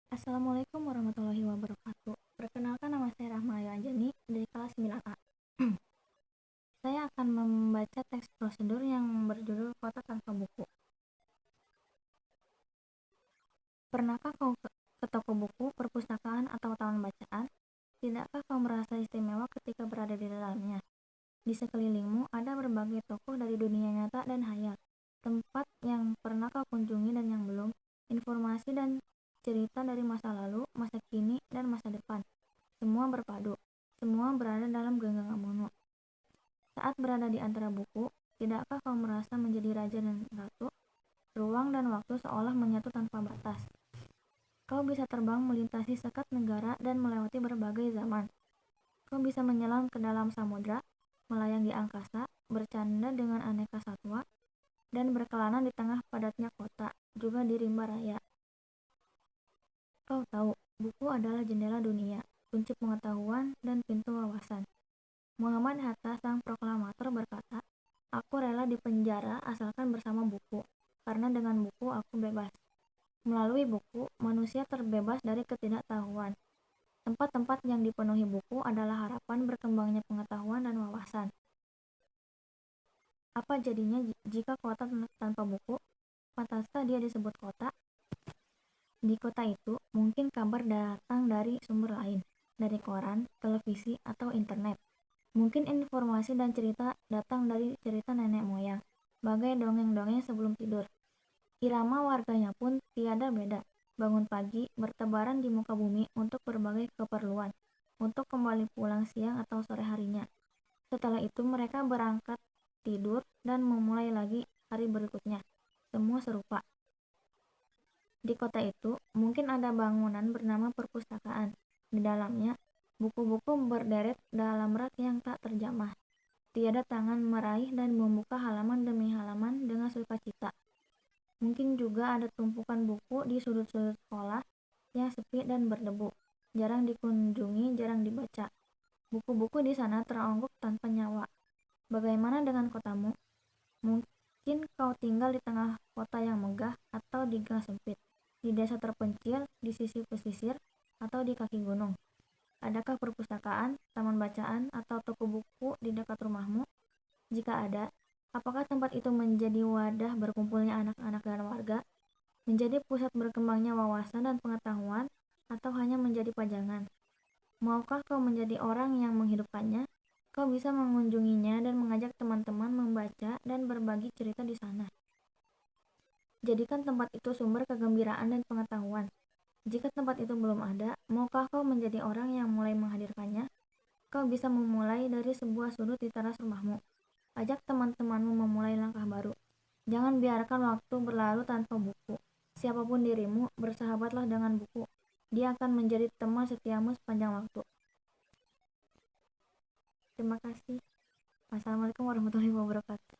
Assalamualaikum warahmatullahi wabarakatuh. Perkenalkan, nama saya Rahmaya Anjani dari kelas 9A. Saya akan membaca teks prosedur yang berjudul Kota Tanpa Buku. Pernahkah kau ke toko buku, perpustakaan, atau taman bacaan? Tidakkah kau merasa istimewa ketika berada di dalamnya? Di sekelilingmu ada berbagai tokoh dari dunia nyata dan hayal, tempat yang pernah kau kunjungi dan yang belum, informasi dan cerita dari masa lalu, masa kini, dan masa depan. Semua berpadu, semua berada dalam genggamanmu. Saat berada di antara buku, tidakkah kau merasa menjadi raja dan ratu? Ruang dan waktu seolah menyatu tanpa batas. Kau bisa terbang melintasi sekat negara dan melewati berbagai zaman. Kau bisa menyelam ke dalam samudra, melayang di angkasa, bercanda dengan aneka satwa, dan berkelana di tengah padatnya kota, juga di rimba raya. Kau tahu, buku adalah jendela dunia, kunci pengetahuan, dan pintu wawasan. Muhammad Hatta, sang proklamator, berkata, "Aku rela dipenjara asalkan bersama buku, karena dengan buku aku bebas." Melalui buku, manusia terbebas dari ketidaktahuan. Tempat-tempat yang dipenuhi buku adalah harapan berkembangnya pengetahuan dan wawasan. Apa jadinya jika kota tanpa buku? Pantaskah dia disebut kota? Di kota itu, mungkin kabar datang dari sumber lain, dari koran, televisi, atau internet. Mungkin informasi dan cerita datang dari cerita nenek moyang, bagai dongeng-dongeng sebelum tidur. Irama warganya pun tiada beda. Bangun pagi, bertebaran di muka bumi untuk berbagai keperluan, untuk kembali pulang siang atau sore harinya. Setelah itu mereka berangkat tidur dan memulai lagi hari berikutnya. Semua serupa. Di kota itu, mungkin ada bangunan bernama perpustakaan. Di dalamnya, buku-buku berderet dalam rak yang tak terjamah. Tiada tangan meraih dan membuka halaman demi halaman dengan sukacita. Mungkin juga ada tumpukan buku di sudut-sudut sekolah yang sepi dan berdebu. Jarang dikunjungi, jarang dibaca. Buku-buku di sana terangguk tanpa nyawa. Bagaimana dengan kotamu? Mungkin kau tinggal di tengah kota yang megah atau di gang sempit, di desa terpencil, di sisi pesisir, atau di kaki gunung. Adakah perpustakaan, taman bacaan, atau toko buku di dekat rumahmu? Jika ada, apakah tempat itu menjadi wadah berkumpulnya anak-anak dan warga, menjadi pusat berkembangnya wawasan dan pengetahuan, atau hanya menjadi pajangan? Maukah kau menjadi orang yang menghidupkannya? Kau bisa mengunjunginya dan mengajak teman-teman membaca dan berbagi cerita di sana. Jadikan tempat itu sumber kegembiraan dan pengetahuan. Jika tempat itu belum ada, maukah kau menjadi orang yang mulai menghadirkannya? Kau bisa memulai dari sebuah sudut di teras rumahmu. Ajak teman-temanmu memulai langkah baru. Jangan biarkan waktu berlalu tanpa buku. Siapapun dirimu, bersahabatlah dengan buku. Dia akan menjadi teman setiamu sepanjang waktu. Terima kasih. Wassalamualaikum warahmatullahi wabarakatuh.